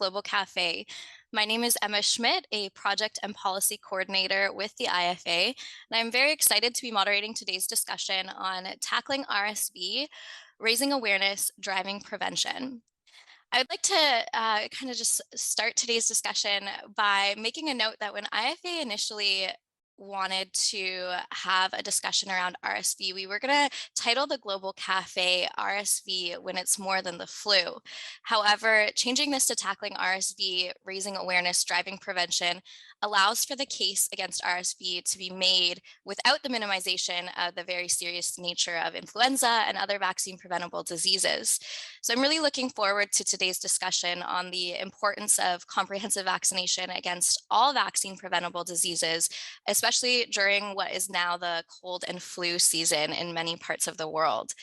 Global Café. My name is Emma Schmidt, a project and policy coordinator with the IFA, and I'm very excited to be moderating today's discussion on tackling RSV, raising awareness, driving prevention. I would like to kind of just start today's discussion by making a note that when IFA initially wanted to have a discussion around RSV, we were going to title the Global Cafe RSV when it's more than the flu. However, changing this to tackling RSV, raising awareness, driving prevention, allows for the case against RSV to be made without the minimization of the very serious nature of influenza and other vaccine preventable diseases. So I'm really looking forward to today's discussion on the importance of comprehensive vaccination against all vaccine preventable diseases, especially during what is now the cold and flu season in many parts of the world.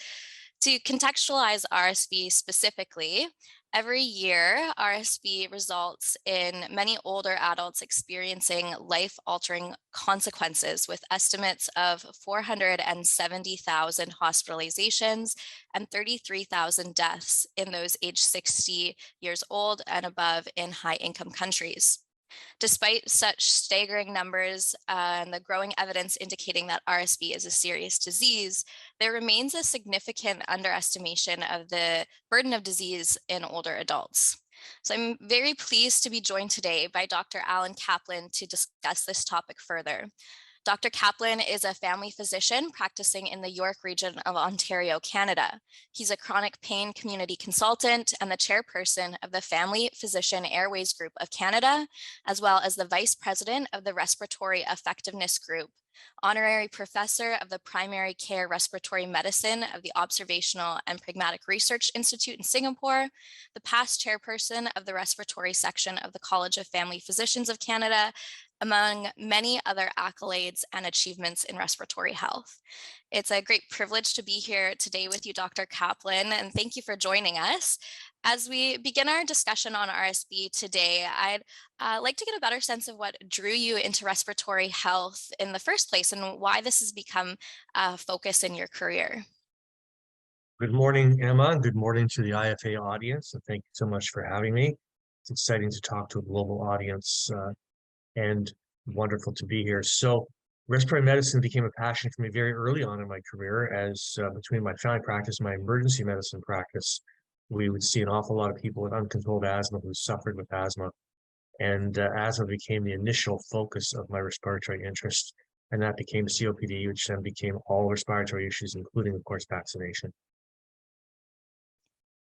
To contextualize RSV specifically, every year, RSV results in many older adults experiencing life-altering consequences, with estimates of 470,000 hospitalizations and 33,000 deaths in those aged 60 years old and above in high-income countries. Despite such staggering numbers and the growing evidence indicating that RSV is a serious disease, there remains a significant underestimation of the burden of disease in older adults. So I'm very pleased to be joined today by Dr. Alan Kaplan to discuss this topic further. Dr. Kaplan is a family physician practicing in the York region of Ontario, Canada. He's a chronic pain community consultant and the chairperson of the Family Physician Airways Group of Canada, as well as the vice president of the Respiratory Effectiveness Group, honorary professor of the Primary Care Respiratory Medicine of the Observational and Pragmatic Research Institute in Singapore, the past chairperson of the respiratory section of the College of Family Physicians of Canada, among many other accolades and achievements in respiratory health. It's a great privilege to be here today with you, Dr. Kaplan, and thank you for joining us. As we begin our discussion on RSV today, I'd like to get a better sense of what drew you into respiratory health in the first place and why this has become a focus in your career. Good morning, Emma. Good morning to the IFA audience, and thank you so much for having me. It's exciting to talk to a global audience and wonderful to be here. So respiratory medicine became a passion for me very early on in my career, as between my family practice and my emergency medicine practice, we would see an awful lot of people with uncontrolled asthma who suffered with asthma. And asthma became the initial focus of my respiratory interest. And that became COPD, which then became all respiratory issues, including, of course, vaccination.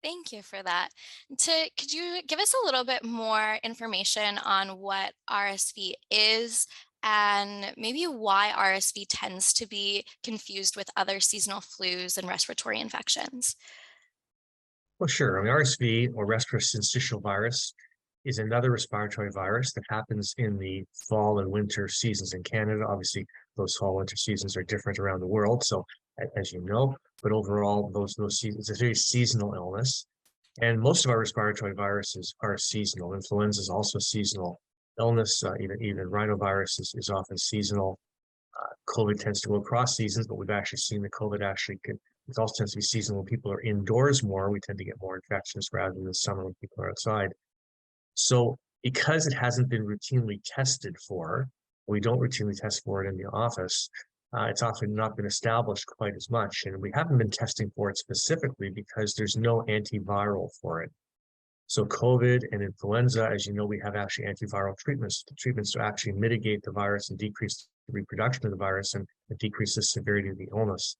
Thank you for that. Could you give us a little bit more information on what RSV is and maybe why RSV tends to be confused with other seasonal flus and respiratory infections? Well, sure. I mean, RSV, or respiratory syncytial virus, is another respiratory virus that happens in the fall and winter seasons in Canada. Obviously, those fall winter seasons are different around the world, so as you know, but overall, those seasons, it's a very seasonal illness. And most of our respiratory viruses are seasonal. Influenza is also seasonal illness. Even rhinovirus is often seasonal. COVID tends to go across seasons, but we've actually seen that COVID it also tends to be seasonal when people are indoors more. We tend to get more infections rather than the summer when people are outside. So because it hasn't been routinely tested for, we don't routinely test for it in the office, it's often not been established quite as much. And we haven't been testing for it specifically because there's no antiviral for it. So COVID and influenza, as you know, we have actually antiviral treatments to actually mitigate the virus and decrease the reproduction of the virus and decrease the severity of the illness.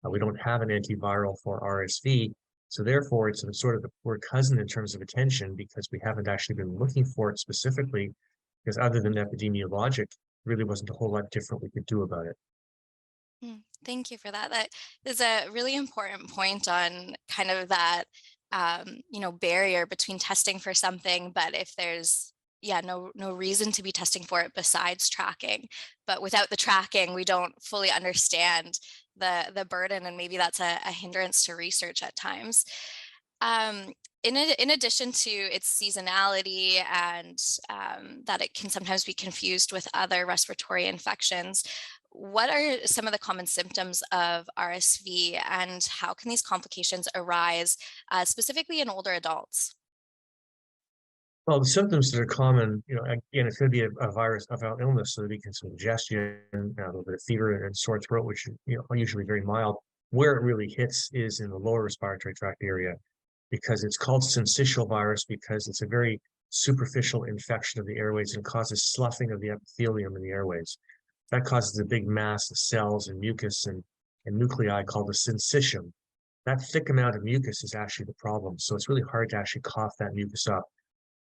We don't have an antiviral for RSV, so therefore it's sort of the poor cousin in terms of attention because we haven't actually been looking for it specifically, because other than epidemiologic, really wasn't a whole lot different we could do about it. Thank you for that. That is a really important point on kind of that, barrier between testing for something, but if there's no reason to be testing for it besides tracking. But without the tracking, we don't fully understand the burden, and maybe that's a hindrance to research at times. In addition to its seasonality and that it can sometimes be confused with other respiratory infections, what are some of the common symptoms of RSV and how can these complications arise specifically in older adults? Well, the symptoms that are common, again, it's going to be a virus of an illness, so we can some congestion, a little bit of fever and sore throat, which are usually very mild. Where it really hits is in the lower respiratory tract area, because it's called syncytial virus because it's a very superficial infection of the airways and causes sloughing of the epithelium in the airways. That causes a big mass of cells and mucus and nuclei called the syncytium. That thick amount of mucus is actually the problem. So it's really hard to actually cough that mucus up.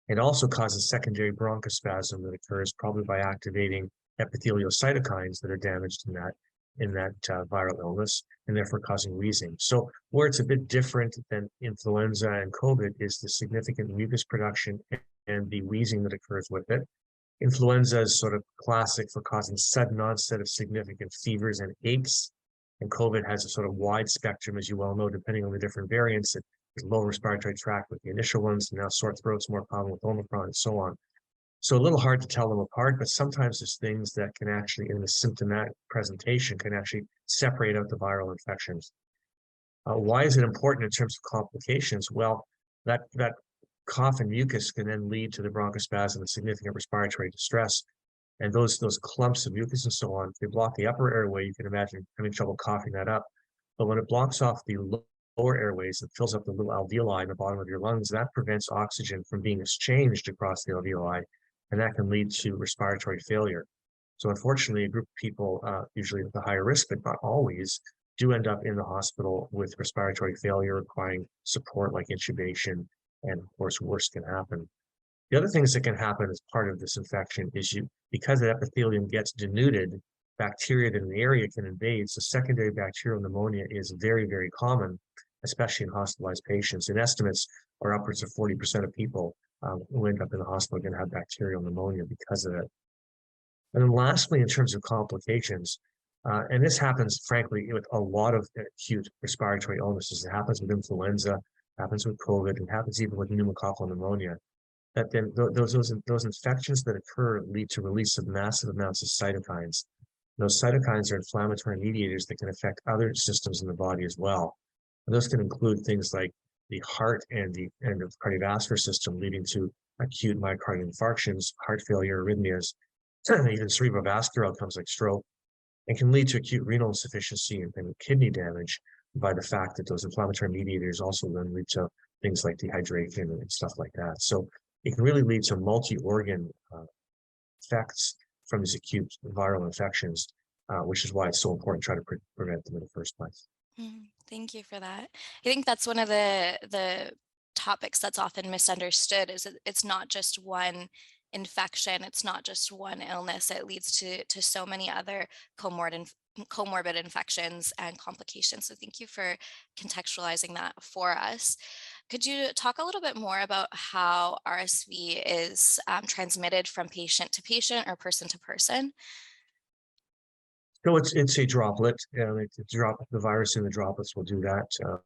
It also causes secondary bronchospasm that occurs probably by activating epithelial cytokines that are damaged in that viral illness, and therefore causing wheezing. So where it's a bit different than influenza and COVID is the significant mucus production and the wheezing that occurs with it. Influenza is sort of classic for causing sudden onset of significant fevers and aches. And COVID has a sort of wide spectrum, as you well know, depending on the different variants. There's lower respiratory tract with the initial ones, and now sore throat's more common with Omicron and so on. So a little hard to tell them apart, but sometimes there's things that can actually, in the symptomatic presentation, can actually separate out the viral infections. Why is it important in terms of complications? Well, that cough and mucus can then lead to the bronchospasm and significant respiratory distress. And those clumps of mucus and so on, if they block the upper airway, you can imagine having trouble coughing that up. But when it blocks off the lower airways, it fills up the little alveoli in the bottom of your lungs. That prevents oxygen from being exchanged across the alveoli, and that can lead to respiratory failure. So unfortunately, a group of people, usually at the higher risk, but not always, do end up in the hospital with respiratory failure, requiring support like intubation, and of course, worse can happen. The other things that can happen as part of this infection is because the epithelium gets denuded, bacteria that in the area can invade. So secondary bacterial pneumonia is very, very common, especially in hospitalized patients. And estimates are upwards of 40% of people who end up in the hospital are going to have bacterial pneumonia because of it. And then lastly, in terms of complications, and this happens, frankly, with a lot of acute respiratory illnesses. It happens with influenza, happens with COVID, and happens even with pneumococcal pneumonia. That then those infections that occur lead to release of massive amounts of cytokines. Those cytokines are inflammatory mediators that can affect other systems in the body as well. And those can include things like the heart and the cardiovascular system, leading to acute myocardial infarctions, heart failure, arrhythmias, even cerebrovascular outcomes like stroke, and can lead to acute renal insufficiency and kidney damage by the fact that those inflammatory mediators also then lead to things like dehydration and stuff like that. So it can really lead to multi-organ effects from these acute viral infections, which is why it's so important to try to prevent them in the first place. Thank you for that. I think that's one of the topics that's often misunderstood is that it's not just one infection, it's not just one illness. It leads to so many other comorbid infections and complications. So thank you for contextualizing that for us. Could you talk a little bit more about how RSV is transmitted from patient to patient or person to person? So it's a droplet. The virus in the droplets will do that.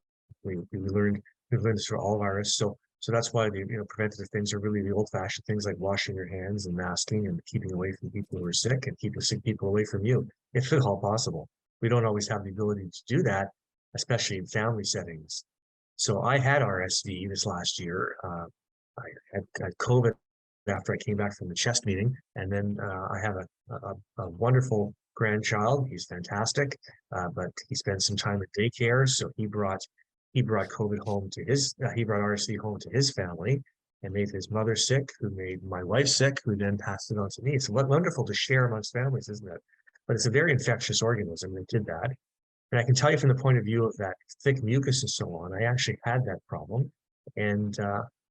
We've learned this for all virus. So that's why the preventative things are really the old-fashioned things like washing your hands and masking and keeping away from people who are sick and keeping sick people away from you, if at all possible. We don't always have the ability to do that, especially in family settings. So I had RSV this last year. I had COVID after I came back from the chest meeting, and then I have a wonderful grandchild. He's fantastic, but he spent some time at daycare, so he brought COVID home to he brought RSV home to his family and made his mother sick, who made my wife sick, who then passed it on to me. So what wonderful to share amongst families, isn't it? But it's a very infectious organism that did that. And I can tell you from the point of view of that thick mucus and so on, I actually had that problem. And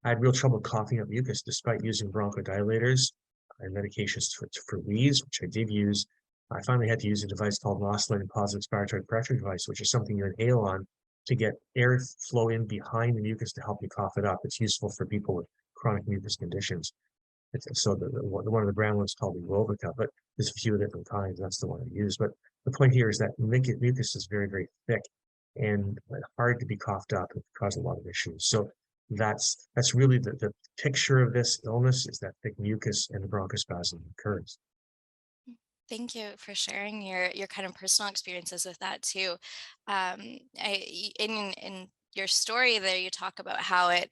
I had real trouble coughing up mucus despite using bronchodilators and medications for wheeze, which I did use. I finally had to use a device called an oscillating positive expiratory pressure device, which is something you inhale on to get air flow in behind the mucus to help you cough it up. It's useful for people with chronic mucus conditions. So one of the brand ones called the Aerobica, but there's a few different kinds. That's the one I use. But the point here is that mucus is very, very thick and hard to be coughed up. It can cause a lot of issues. So that's really the picture of this illness is that thick mucus and the bronchospasm occurs. Thank you for sharing your kind of personal experiences with that too. In your story there, you talk about how it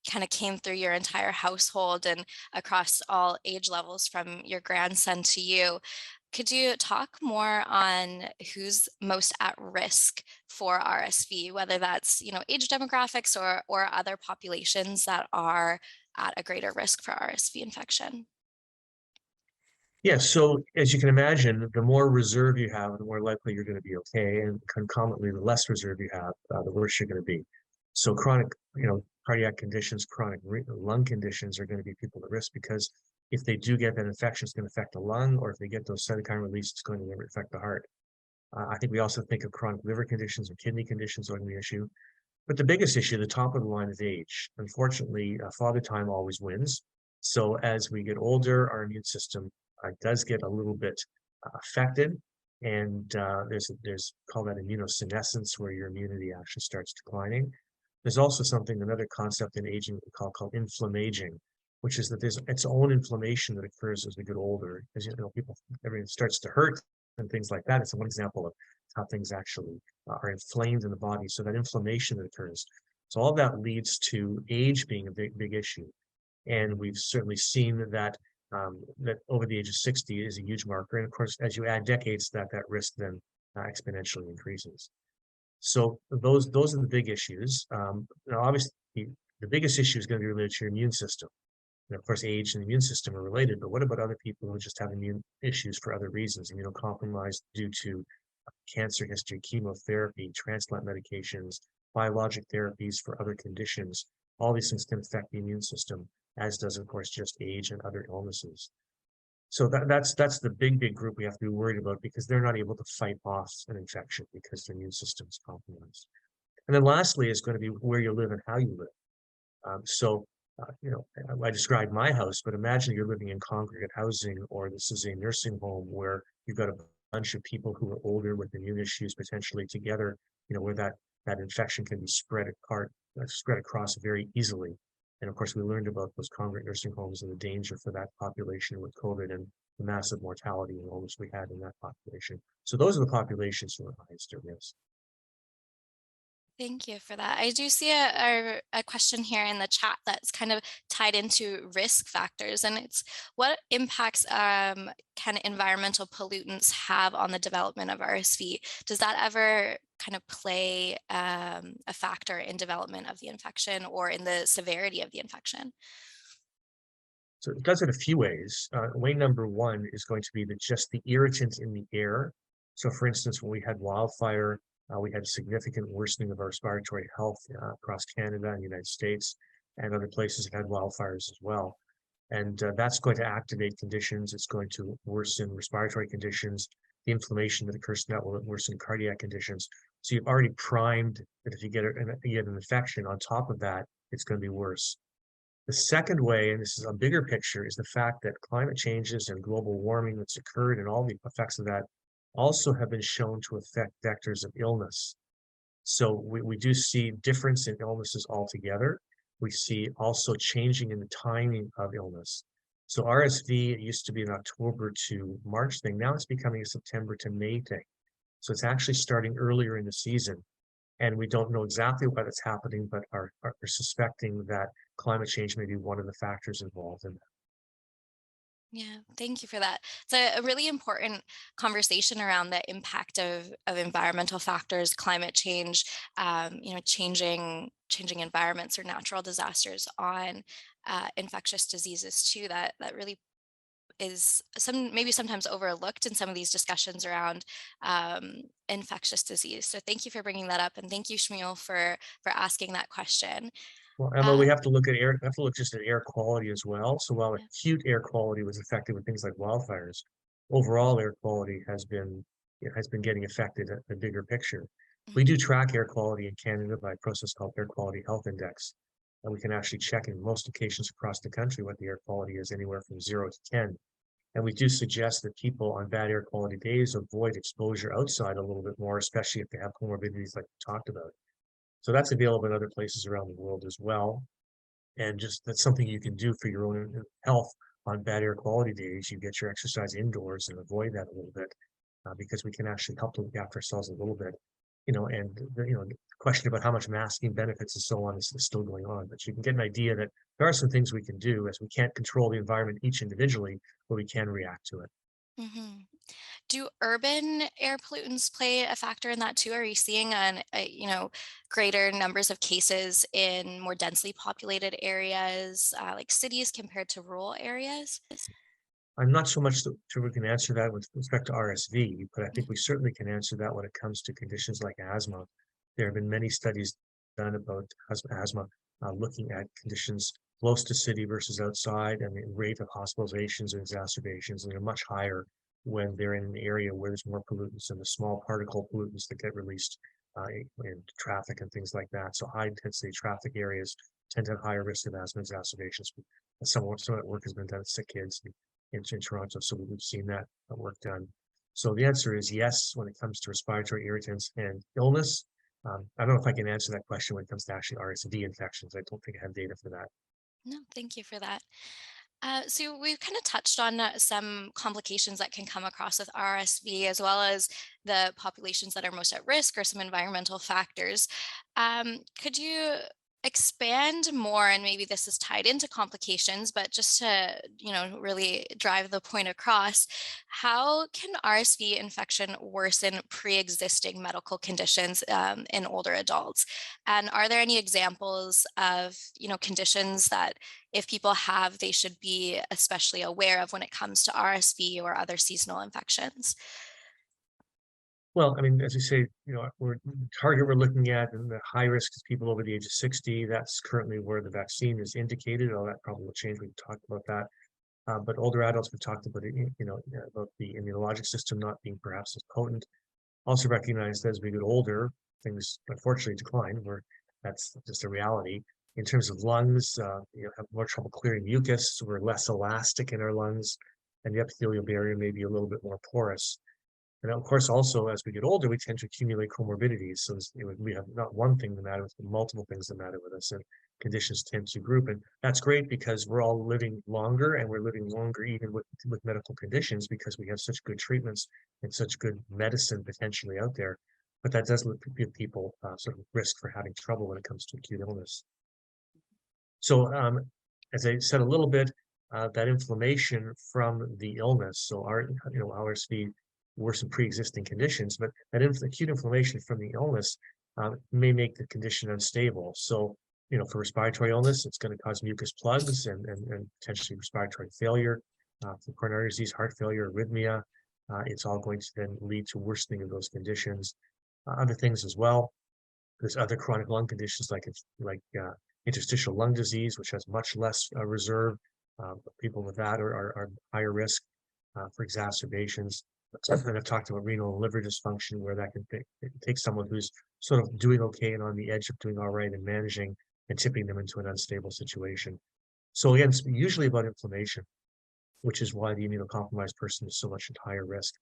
kind of came through your entire household and across all age levels from your grandson to you. Could you talk more on who's most at risk for RSV, whether that's, age demographics or other populations that are at a greater risk for RSV infection? Yeah, so as you can imagine, the more reserve you have, the more likely you're going to be okay, and concomitantly, the less reserve you have, the worse you're going to be. So chronic, cardiac conditions, chronic lung conditions are going to be people at risk because if they do get that infection, it's going to affect the lung, or if they get those cytokine release, it's going to affect the heart. I think we also think of chronic liver conditions or kidney conditions are the issue. But the biggest issue, the top of the line, is age. Unfortunately, father time always wins. So as we get older, our immune system does get a little bit affected. And there's called that immunosenescence, where your immunity actually starts declining. There's also another concept in aging that we call inflammaging, which is that there's its own inflammation that occurs as we get older. As everything starts to hurt and things like that. It's one example of how things actually are inflamed in the body. So that inflammation that occurs. So all that leads to age being a big issue. And we've certainly seen that that over the age of 60 is a huge marker. And of course, as you add decades, that risk then exponentially increases. So those are the big issues. Now, obviously, the biggest issue is going to be related to your immune system. And of course, age and the immune system are related, but what about other people who just have immune issues for other reasons, immunocompromised due to cancer history, chemotherapy, transplant medications, biologic therapies for other conditions? All these things can affect the immune system, as does, of course, just age and other illnesses. So that's the big group we have to be worried about because they're not able to fight off an infection because their immune system is compromised. And then lastly is going to be where you live and how you live. I described my house, but imagine you're living in congregate housing, or this is a nursing home where you've got a bunch of people who are older with immune issues potentially together, where that infection can be spread across very easily. And of course, we learned about those congregate nursing homes and the danger for that population with COVID and the massive mortality and illness we had in that population. So those are the populations who are highest at risk. Thank you for that. I do see a question here in the chat that's kind of tied into risk factors, and it's what impacts can environmental pollutants have on the development of RSV? Does that ever kind of play a factor in development of the infection or in the severity of the infection? So it does it a few ways. Way number one is going to be just the irritant in the air. So for instance, when we had wildfire, we had significant worsening of our respiratory health across Canada and the United States, and other places that had wildfires as well. And that's going to activate conditions. It's going to worsen respiratory conditions. The inflammation that occurs from that will worsen cardiac conditions. So you've already primed that if you get an infection on top of that, it's going to be worse. The second way, and this is a bigger picture, is the fact that climate changes and global warming that's occurred and all the effects of that also have been shown to affect vectors of illness. So we do see difference in illnesses altogether. We see also changing in the timing of illness. So RSV, it used to be an October to March thing. Now it's becoming a September to May thing. So it's actually starting earlier in the season. And we don't know exactly why that's happening, but are suspecting that climate change may be one of the factors involved in that. Yeah, thank you for that. It's a really important conversation around the impact of environmental factors, climate change, changing environments or natural disasters on infectious diseases too. That really is maybe sometimes overlooked in some of these discussions around infectious disease. So thank you for bringing that up, and thank you, Shmuel, for asking that question. Well, Emma, we Um, have to look at just at air quality as well. So while yeah. acute air quality was affected with things like wildfires, overall air quality has been getting affected at the bigger picture. We Mhm. do track air quality in Canada by a process called Air Quality Health Index. And we can actually check in most locations across the country what the air quality is, anywhere from 0 to 10. And we do suggest that people on bad air quality days avoid exposure outside a little bit more, especially if they have comorbidities like we talked about. So that's available in other places around the world as well. And just that's something you can do for your own health on bad air quality days. You get your exercise indoors and avoid that a little bit because we can actually help to look after ourselves a little bit. and the question about how much masking benefits and so on is still going on. But you can get an idea that there are some things we can do, as we can't control the environment each individually, but we can react to it. Hmm. Do urban air pollutants play a factor in that too? Are you seeing greater numbers of cases in more densely populated areas, like cities compared to rural areas? I'm not so much sure we can answer that with respect to RSV, but I think we certainly can answer that when it comes to conditions like asthma. There have been many studies done about asthma, looking at conditions close to city versus outside, and the rate of hospitalizations and exacerbations, and they're much higher when they're in an area where there's more pollutants and the small particle pollutants that get released in traffic and things like that. So high intensity traffic areas tend to have higher risk of asthma exacerbations. Some of that work has been done at sick kids in Toronto, so we've seen that work done. So the answer is yes when it comes to respiratory irritants and illness. I don't know if I can answer that question when it comes to actually RSV infections. I don't think I have data for that. No, thank you for that. So we've kind of touched on some complications that can come across with RSV, as well as the populations that are most at risk or some environmental factors. Could you expand more, and maybe this is tied into complications, but just to, really drive the point across, how can RSV infection worsen pre-existing medical conditions in older adults? And are there any examples of, conditions that if people have, they should be especially aware of when it comes to RSV or other seasonal infections? Well, I mean, as you say, we're target we're looking at, and the high risk is people over the age of 60. That's currently where the vaccine is indicated. Although that probably will change. We've talked about that. But older adults, we've talked about it, about the immunologic system not being perhaps as potent. Also recognize that as we get older, things unfortunately decline, where that's just a reality. In terms of lungs, have more trouble clearing mucus. We're less elastic in our lungs, and the epithelial barrier may be a little bit more porous. And of course, also as we get older, we tend to accumulate comorbidities. So we have not one thing the matter with, but multiple things that matter with us, and conditions tend to group. And that's great because we're all living longer, and we're living longer even with medical conditions, because we have such good treatments and such good medicine potentially out there. But that does give people sort of risk for having trouble when it comes to acute illness. So as I said a little bit, that inflammation from the illness, so our RSV worsen pre-existing conditions, but that acute inflammation from the illness may make the condition unstable. So for respiratory illness, it's going to cause mucus plugs and potentially respiratory failure. For coronary disease, heart failure, arrhythmia, it's all going to then lead to worsening of those conditions. Other things as well. There's other chronic lung conditions like interstitial lung disease, which has much less reserve. People with that are higher risk for exacerbations. And I've talked about renal and liver dysfunction, where that can take someone who's sort of doing okay and on the edge of doing all right and managing, and tipping them into an unstable situation. So again, it's usually about inflammation, which is why the immunocompromised person is so much at higher risk,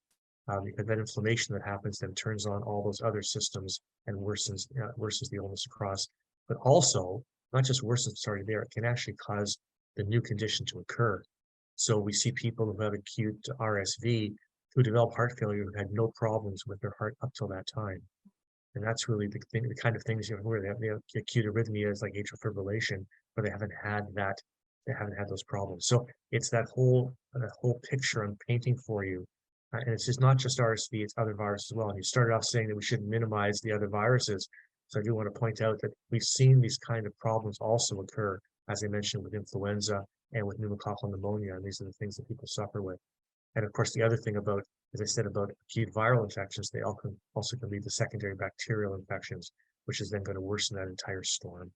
because that inflammation that happens then turns on all those other systems and worsens the illness across. But also, not just worsens what's already there, it can actually cause the new condition to occur. So we see people who have acute RSV who develop heart failure who had no problems with their heart up till that time. And that's really the kind of things, where they have acute arrhythmias like atrial fibrillation, where they haven't had those problems. So it's that whole picture I'm painting for you. And it's just not just RSV, it's other viruses as well. And you started off saying that we shouldn't minimize the other viruses. So I do want to point out that we've seen these kind of problems also occur, as I mentioned, with influenza and with pneumococcal pneumonia. And these are the things that people suffer with. And of course, the other thing about, as I said, about acute viral infections, they also can lead to secondary bacterial infections, which is then going to worsen that entire storm.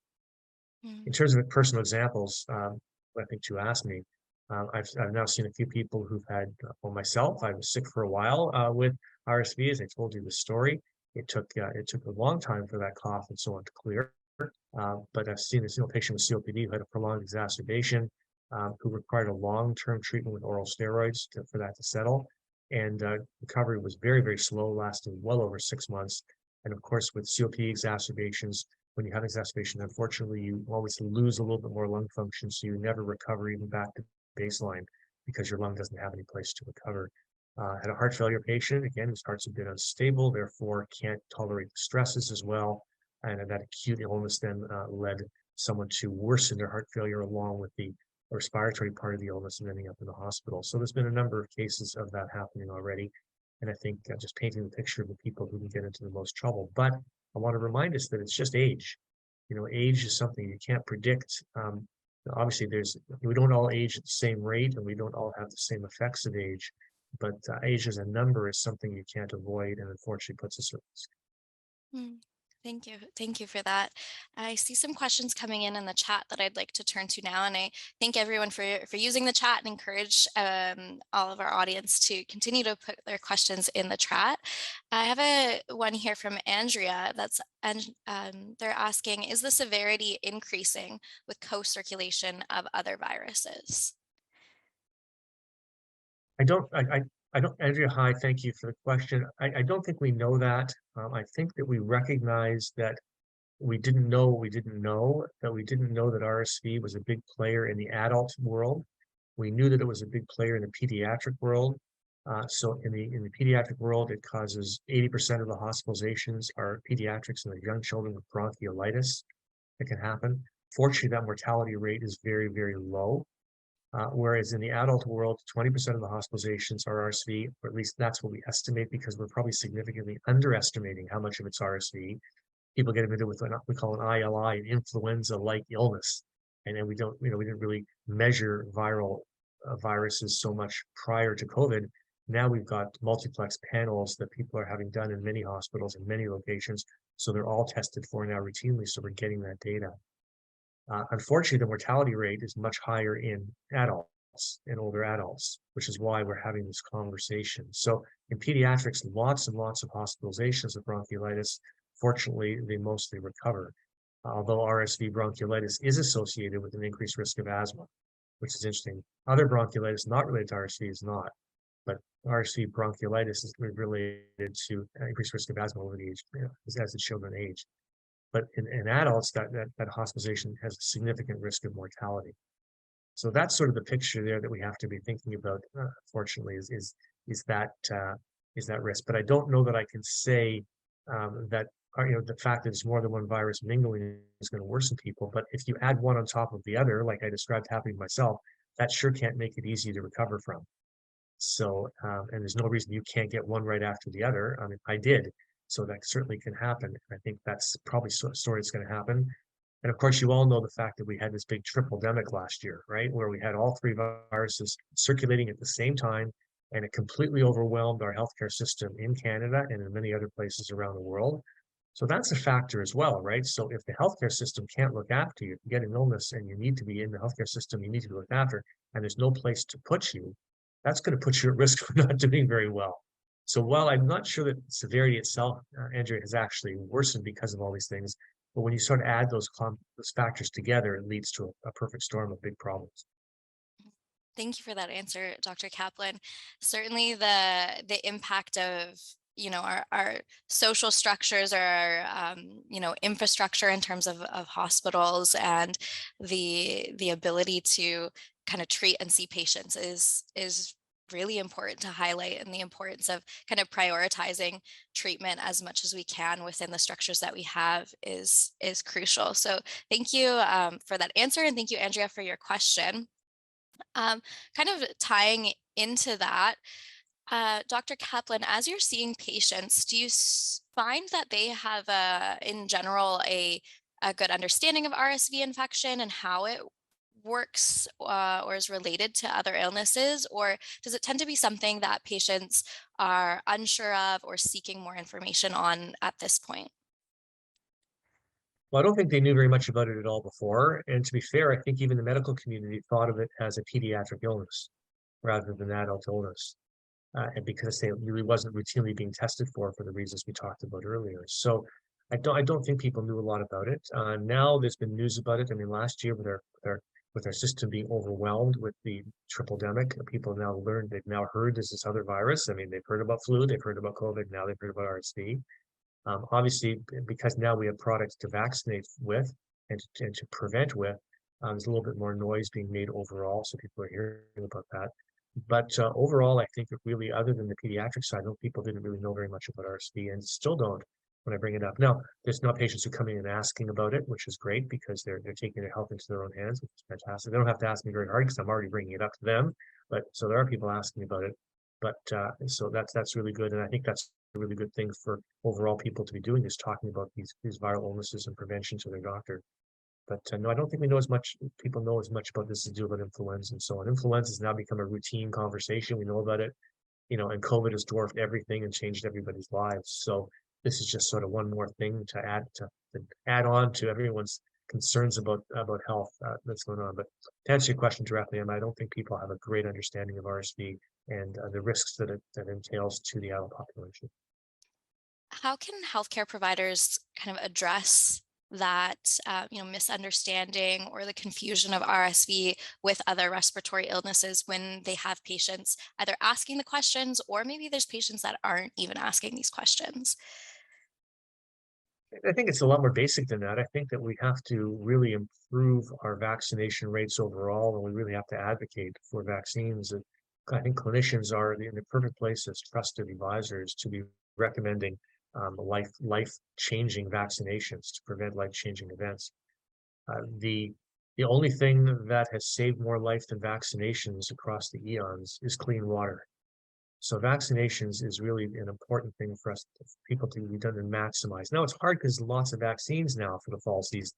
In Mm. terms of personal examples, I think you asked me, I've now seen a few people who've had, well, myself, I was sick for a while with RSV, as I told you the story. It took a long time for that cough and so on to clear. But I've seen this patient with COPD who had a prolonged exacerbation, who required a long-term treatment with oral steroids for that to settle. And recovery was very, very slow, lasting well over 6 months. And of course, with COPD exacerbations, when you have exacerbation, unfortunately, you always lose a little bit more lung function, so you never recover even back to baseline, because your lung doesn't have any place to recover. Had a heart failure patient, again, whose heart's a bit unstable, therefore can't tolerate the stresses as well. And that acute illness then led someone to worsen their heart failure along with the respiratory part of the illness and ending up in the hospital. So there's been a number of cases of that happening already. And I think just painting the picture of the people who can get into the most trouble. But I want to remind us that it's just age. Age is something you can't predict. Obviously, we don't all age at the same rate, and we don't all have the same effects of age. But age as a number is something you can't avoid, and unfortunately puts us at risk. Mm, Thank you. Thank you for that. I see some questions coming in the chat that I'd like to turn to now, and I thank everyone for using the chat and encourage all of our audience to continue to put their questions in the chat. I have one here from Andrea and they're asking, is the severity increasing with co-circulation of other viruses? Andrea, hi, thank you for the question. I don't think we know that. I think that we recognize that we didn't know what we didn't know, that we didn't know that RSV was a big player in the adult world. We knew that it was a big player in the pediatric world. So in the pediatric world, it causes 80% of the hospitalizations are pediatrics and the young children with bronchiolitis that can happen. Fortunately, that mortality rate is very, very low. Whereas in the adult world, 20% of the hospitalizations are RSV, or at least that's what we estimate, because we're probably significantly underestimating how much of it's RSV. People get admitted with what we call an ILI, an influenza-like illness, and then we didn't really measure viruses so much prior to COVID. Now we've got multiplex panels that people are having done in many hospitals in many locations, so they're all tested for now routinely. So we're getting that data. Unfortunately, the mortality rate is much higher in adults, in older adults, which is why we're having this conversation. So in pediatrics, lots and lots of hospitalizations of bronchiolitis. Fortunately, they mostly recover. Although RSV bronchiolitis is associated with an increased risk of asthma, which is interesting. Other bronchiolitis not related to RSV is not, but RSV bronchiolitis is related to increased risk of asthma over the age, as the children age. But in adults, that hospitalization has a significant risk of mortality. So that's sort of the picture there that we have to be thinking about. Fortunately, is that risk. But I don't know that I can say that the fact that it's more than one virus mingling is going to worsen people. But if you add one on top of the other, like I described happening myself, that sure can't make it easy to recover from. So, and there's no reason you can't get one right after the other. I mean, I did. So that certainly can happen. I think that's probably a story that's going to happen. And of course, you all know the fact that we had this big triple-demic last year, right? Where we had all three viruses circulating at the same time, and it completely overwhelmed our healthcare system in Canada and in many other places around the world. So that's a factor as well, right? So if the healthcare system can't look after you, if you get an illness and you need to be in the healthcare system, you need to be looked after, and there's no place to put you, that's going to put you at risk for not doing very well. So while I'm not sure that severity itself, Andrea, has actually worsened because of all these things, but when you sort of add those factors together, it leads to a perfect storm of big problems. Thank you for that answer, Dr. Kaplan. Certainly the impact of our social structures, or our infrastructure in terms of hospitals, and the ability to kind of treat and see patients is really important to highlight, and the importance of kind of prioritizing treatment as much as we can within the structures that we have is crucial. So thank you for that answer, and thank you, Andrea, for your question. Kind of tying into that, Dr. Kaplan, as you're seeing patients, do you find that they have, in general, a good understanding of RSV infection and how it works or is related to other illnesses? Or does it tend to be something that patients are unsure of or seeking more information on at this point? Well, I don't think they knew very much about it at all before. And to be fair, I think even the medical community thought of it as a pediatric illness rather than adult illness. And because it really wasn't routinely being tested for the reasons we talked about earlier. So I don't think people knew a lot about it. Now there's been news about it. I mean, last year with our system being overwhelmed with the triple-demic, people now learned, they've now heard there's this other virus. I mean, they've heard about flu, they've heard about COVID, now they've heard about RSV. Obviously, because now we have products to vaccinate with and to prevent with, there's a little bit more noise being made overall, so people are hearing about that. But overall, I think it really, other than the pediatric side, people didn't really know very much about RSV and still don't when I bring it up. Now, there's not patients who come in and asking about it, which is great because they're taking their health into their own hands, which is fantastic. They don't have to ask me very hard because I'm already bringing it up to them. But so there are people asking about it. But so that's really good, and I think that's a really good thing for overall people to be doing, is talking about these viral illnesses and prevention to their doctor. But no, I don't think we know as much, people know as much about this as do about influenza and so on. Influenza has now become a routine conversation. We know about it, and COVID has dwarfed everything and changed everybody's lives. So this is just sort of one more thing to add on to everyone's concerns about health that's going on. But to answer your question directly, Emma, I don't think people have a great understanding of RSV and the risks that entails to the adult population. How can healthcare providers kind of address that misunderstanding or the confusion of RSV with other respiratory illnesses when they have patients either asking the questions, or maybe there's patients that aren't even asking these questions? I think it's a lot more basic than that. I think that we have to really improve our vaccination rates overall, and we really have to advocate for vaccines. And I think clinicians are in the perfect place as trusted advisors to be recommending life-changing vaccinations to prevent life-changing events. The only thing that has saved more life than vaccinations across the eons is clean water. So vaccinations is really an important thing for us, for people to be done and maximize. Now it's hard because lots of vaccines now for the fall season.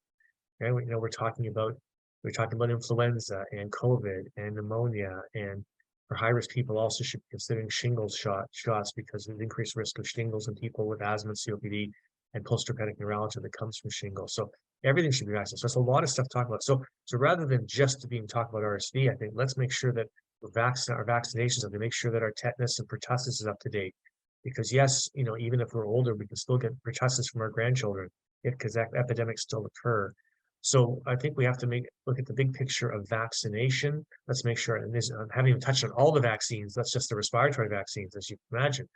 Okay? We're talking about influenza and COVID and pneumonia, and for high-risk people also should be considering shingles shots because of the increased risk of shingles in people with asthma, COPD, and post-herpetic neuralgia that comes from shingles. So everything should be vaccinated. So it's a lot of stuff to talk about. So rather than just being talked about RSV, I think let's make sure that our vaccinations, and to make sure that our tetanus and pertussis is up to date. Because yes, even if we're older, we can still get pertussis from our grandchildren because epidemics still occur. So I think we have to look at the big picture of vaccination. Let's make sure, and I haven't even touched on all the vaccines. That's just the respiratory vaccines, as you can imagine.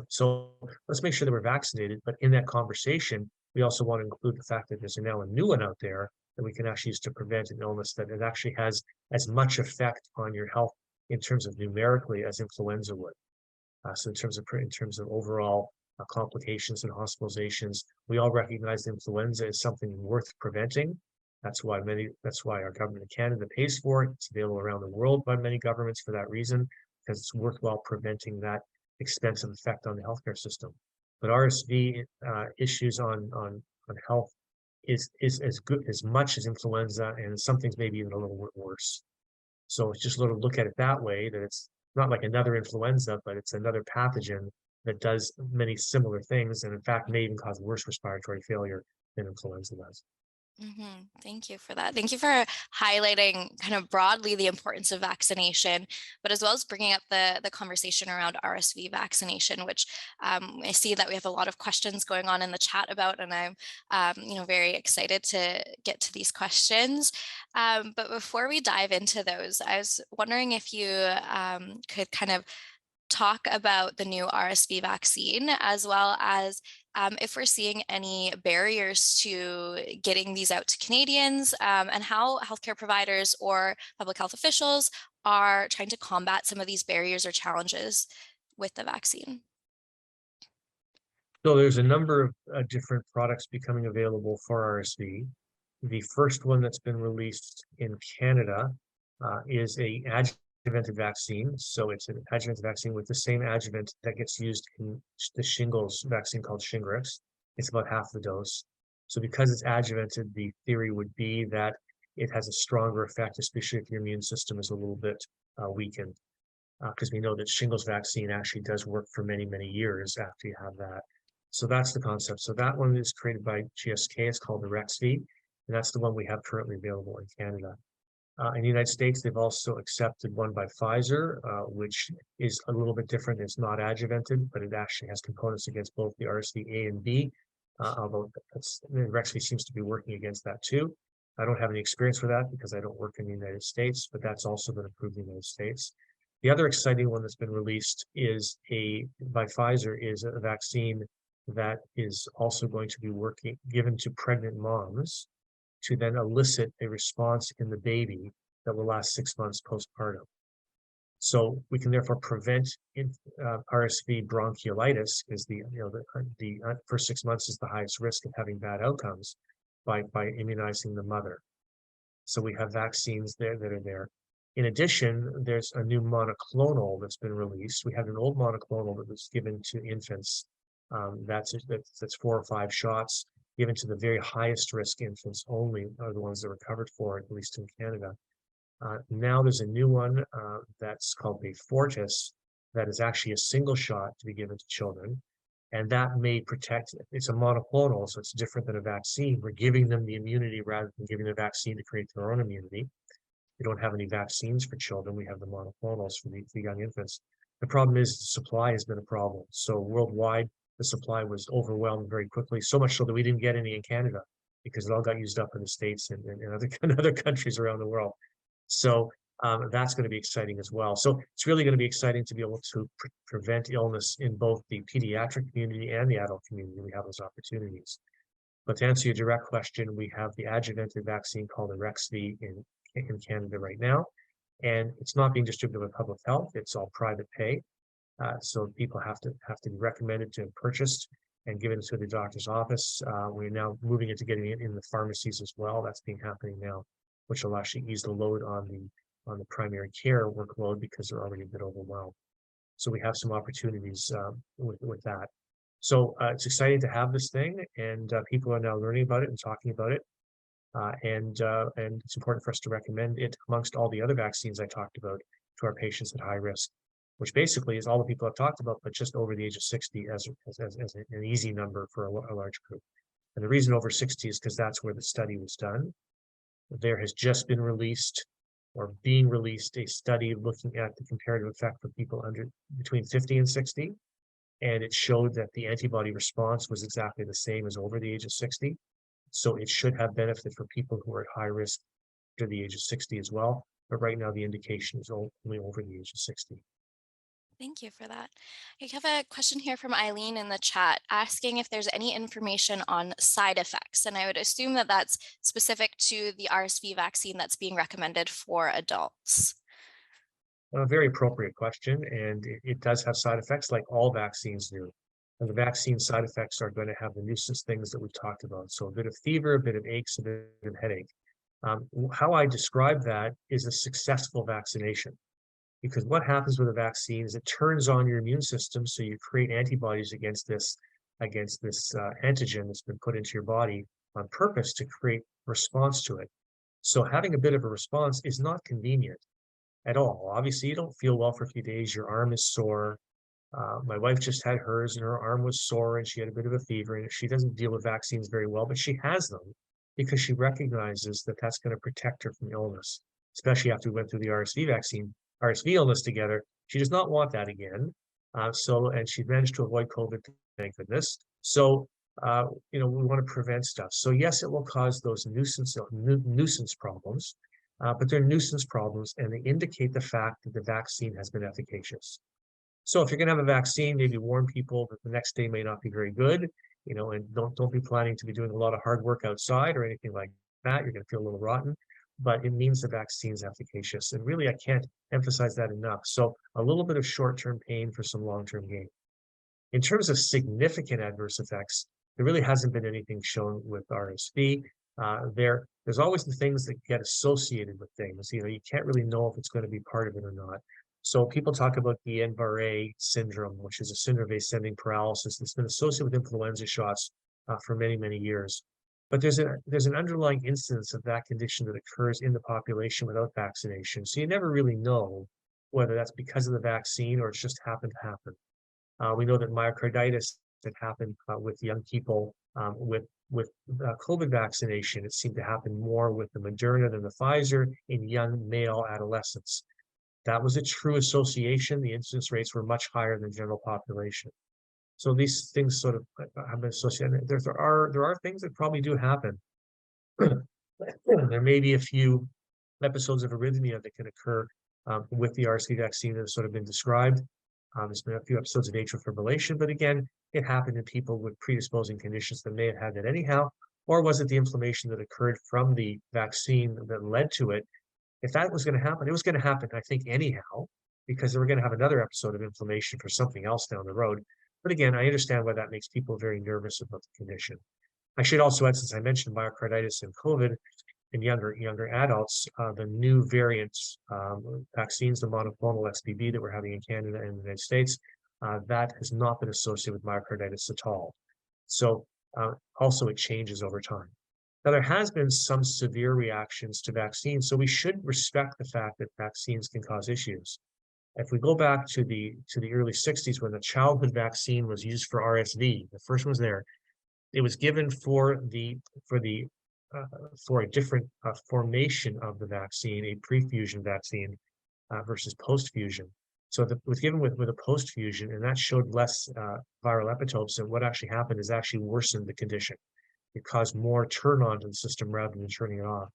So let's make sure that we're vaccinated. But in that conversation, we also want to include the fact that there's now a new one out there that we can actually use to prevent an illness that it actually has as much effect on your health in terms of numerically as influenza would. So in terms of overall complications and hospitalizations, we all recognize influenza is something worth preventing. That's why our government of Canada pays for it. It's available around the world by many governments for that reason, because it's worthwhile preventing that expensive effect on the healthcare system. But RSV issues on health is as good as much as influenza, and some things maybe even a little worse. So it's just a little look at it that way, that it's not like another influenza, but it's another pathogen that does many similar things, and in fact may even cause worse respiratory failure than influenza does. Thank you for that. Thank you for highlighting kind of broadly the importance of vaccination, but as well as bringing up the conversation around RSV vaccination, which I see that we have a lot of questions going on in the chat about, and I'm very excited to get to these questions. But before we dive into those, I was wondering if you could kind of talk about the new RSV vaccine, as well as if we're seeing any barriers to getting these out to Canadians, and how healthcare providers or public health officials are trying to combat some of these barriers or challenges with the vaccine. So there's a number of different products becoming available for RSV. The first one that's been released in Canada is a adjuvanted vaccine. So it's an adjuvanted vaccine with the same adjuvant that gets used in the shingles vaccine called Shingrix. It's about half the dose. So because it's adjuvanted, the theory would be that it has a stronger effect, especially if your immune system is a little bit weakened. Because we know that shingles vaccine actually does work for many, many years after you have that. So that's the concept. So that one is created by GSK. It's called the Rexv, and that's the one we have currently available in Canada. In the United States, they've also accepted one by Pfizer, which is a little bit different. It's not adjuvanted, but it actually has components against both the RSV A and B, although Rexv seems to be working against that too. I don't have any experience with that because I don't work in the United States, but that's also been approved in the United States. The other exciting one that's been released by Pfizer is a vaccine that is also going to be given to pregnant moms to then elicit a response in the baby that will last 6 months postpartum. So we can therefore prevent RSV bronchiolitis, is the first 6 months is the highest risk of having bad outcomes by immunizing the mother. So we have vaccines there that are there. In addition, there's a new monoclonal that's been released. We had an old monoclonal that was given to infants. That's 4 or 5 shots given to the very highest risk infants only, are the ones that were covered for, at least in Canada. Now there's a new one that's called the Fortis, that is actually a single shot to be given to children. And that may protect, it's a monoclonal, so it's different than a vaccine. We're giving them the immunity rather than giving the vaccine to create their own immunity. We don't have any vaccines for children. We have the monoclonals for the young infants. The problem is the supply has been a problem. So worldwide, the supply was overwhelmed very quickly, so much so that we didn't get any in Canada because it all got used up in the States and other countries around the world. So that's going to be exciting as well. So it's really going to be exciting to be able to prevent illness in both the pediatric community and the adult community. We have those opportunities. But to answer your direct question, we have the adjuvanted vaccine called Arexvy in Canada right now, and it's not being distributed by public health. It's all private pay. So people have to be recommended to have purchased and given to the doctor's office. We're now moving into getting it in the pharmacies as well. That's been happening now, which will actually ease the load on the primary care workload because they're already a bit overwhelmed. So we have some opportunities with that. So it's exciting to have this thing, and people are now learning about it and talking about it. And it's important for us to recommend it amongst all the other vaccines I talked about to our patients at high risk, which basically is all the people I've talked about, but just over the age of 60 as an easy number for a large group. And the reason over 60 is because that's where the study was done. There has just been released or being released a study looking at the comparative effect for people between 50 and 60. And it showed that the antibody response was exactly the same as over the age of 60. So it should have benefit for people who are at high risk after the age of 60 as well. But right now the indication is only over the age of 60. Thank you for that. I have a question here from Eileen in the chat asking if there's any information on side effects. And I would assume that that's specific to the RSV vaccine that's being recommended for adults. A very appropriate question, and it does have side effects like all vaccines do. And the vaccine side effects are going to have the nuisance things that we've talked about. So a bit of fever, a bit of aches, a bit of headache. How I describe that is a successful vaccination. Because what happens with a vaccine is it turns on your immune system, so you create antibodies against this antigen that's been put into your body on purpose to create response to it. So having a bit of a response is not convenient at all. Obviously, you don't feel well for a few days. Your arm is sore. My wife just had hers, and her arm was sore, and she had a bit of a fever. And she doesn't deal with vaccines very well, but she has them because she recognizes that that's going to protect her from illness, especially after we went through the RSV illness together. She does not want that again. And she managed to avoid COVID, thank goodness. So, we want to prevent stuff. So yes, it will cause those nuisance problems, but they're nuisance problems, and they indicate the fact that the vaccine has been efficacious. So if you're going to have a vaccine, maybe warn people that the next day may not be very good, and don't be planning to be doing a lot of hard work outside or anything like that. You're going to feel a little rotten, but it means the vaccine's efficacious. And really, I can't emphasize that enough. So a little bit of short-term pain for some long-term gain. In terms of significant adverse effects, there really hasn't been anything shown with RSV. There's always the things that get associated with things. You can't really know if it's going to be part of it or not. So people talk about the Guillain-Barré syndrome, which is a syndrome of ascending paralysis that's been associated with influenza shots for many, many years. But there's an underlying incidence of that condition that occurs in the population without vaccination. So you never really know whether that's because of the vaccine or it's just happened to happen. We know that myocarditis that happened with young people with COVID vaccination. It seemed to happen more with the Moderna than the Pfizer in young male adolescents. That was a true association. The incidence rates were much higher than general population. So these things sort of have been associated. There are things that probably do happen. There may be a few episodes of arrhythmia that can occur with the RSV vaccine that have sort of been described. There's been a few episodes of atrial fibrillation, but again, it happened in people with predisposing conditions that may have had that anyhow, or was it the inflammation that occurred from the vaccine that led to it? If that was going to happen, it was going to happen, I think, anyhow. because we're going to have another episode of inflammation for something else down the road. But again, I understand why that makes people very nervous about the condition. I should also add, since I mentioned myocarditis and COVID in younger adults, the new variants vaccines, the monoclonal XBB that we're having in Canada and the United States, that has not been associated with myocarditis at all. So also it changes over time. Now, there has been some severe reactions to vaccines, so we should respect the fact that vaccines can cause issues. If we go back to the early 60s, when the childhood vaccine was used for RSV, the first one was there, it was given for a different formation of the vaccine, a pre-fusion vaccine versus post-fusion. So it was given with a post-fusion, and that showed less viral epitopes. And what actually happened is actually worsened the condition. It caused more turn on to the system rather than turning it off.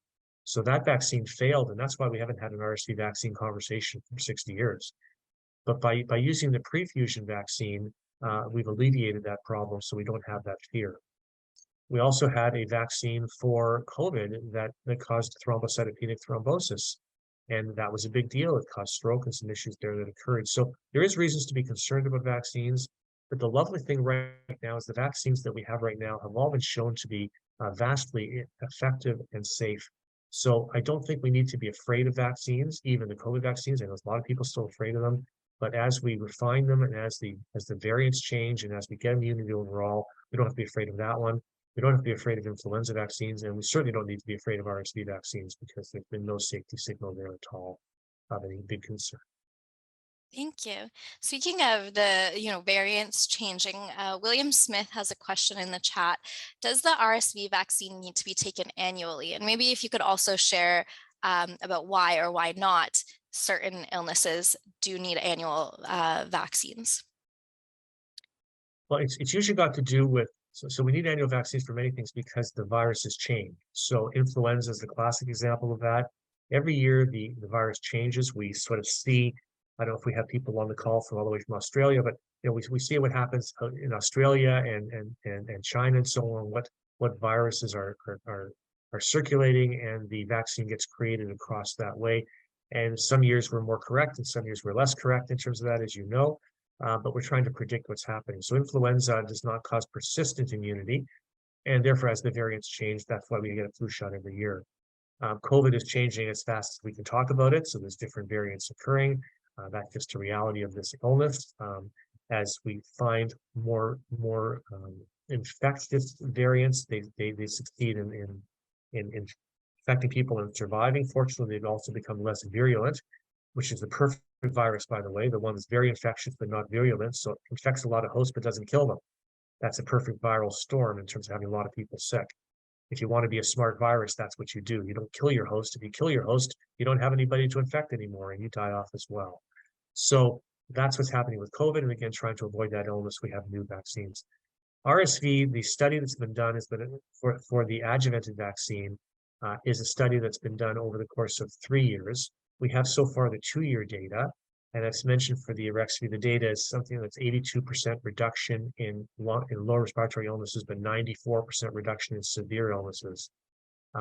So that vaccine failed, and that's why we haven't had an RSV vaccine conversation for 60 years. But by using the pre-fusion vaccine, we've alleviated that problem, so we don't have that fear. We also had a vaccine for COVID that caused thrombocytopenic thrombosis, and that was a big deal. It caused stroke and some issues there that occurred. So there is reasons to be concerned about vaccines, but the lovely thing right now is the vaccines that we have right now have all been shown to be vastly effective and safe. So I don't think we need to be afraid of vaccines, even the COVID vaccines. I know there's a lot of people still afraid of them, but as we refine them and as the variants change and as we get immunity overall, we don't have to be afraid of that one. We don't have to be afraid of influenza vaccines, and we certainly don't need to be afraid of RSV vaccines because there's been no safety signal there at all of any big concern. Thank you. Speaking of the, variants changing, William Smith has a question in the chat. Does the RSV vaccine need to be taken annually? And maybe if you could also share about why or why not certain illnesses do need annual vaccines. Well, it's usually got to do with, so we need annual vaccines for many things because the virus has changed. So influenza is the classic example of that. Every year the virus changes. We sort of see, I don't know if we have people on the call from all the way from Australia, but we see what happens in Australia and China and so on, what viruses are circulating, and the vaccine gets created across that way. And some years we're more correct and some years we're less correct in terms of that, as you know. But we're trying to predict what's happening. So influenza does not cause persistent immunity, and therefore, as the variants change, that's why we get a flu shot every year. COVID is changing as fast as we can talk about it, so there's different variants occurring. That's just a reality of this illness. As we find more infectious variants, they succeed in infecting people and surviving. Fortunately, they've also become less virulent, which is the perfect virus, by the way, the one that's very infectious but not virulent, so it infects a lot of hosts but doesn't kill them. That's a perfect viral storm in terms of having a lot of people sick. If you want to be a smart virus, that's what you do. You don't kill your host. If you kill your host, you don't have anybody to infect anymore, and you die off as well. So that's what's happening with COVID, and again, trying to avoid that illness, we have new vaccines. RSV, the study that's been done has been for the adjuvanted vaccine, is a study that's been done over the course of 3 years. We have so far the 2-year data, and as mentioned for the RSV, the data is something that's 82% reduction in lower respiratory illnesses, but 94% reduction in severe illnesses.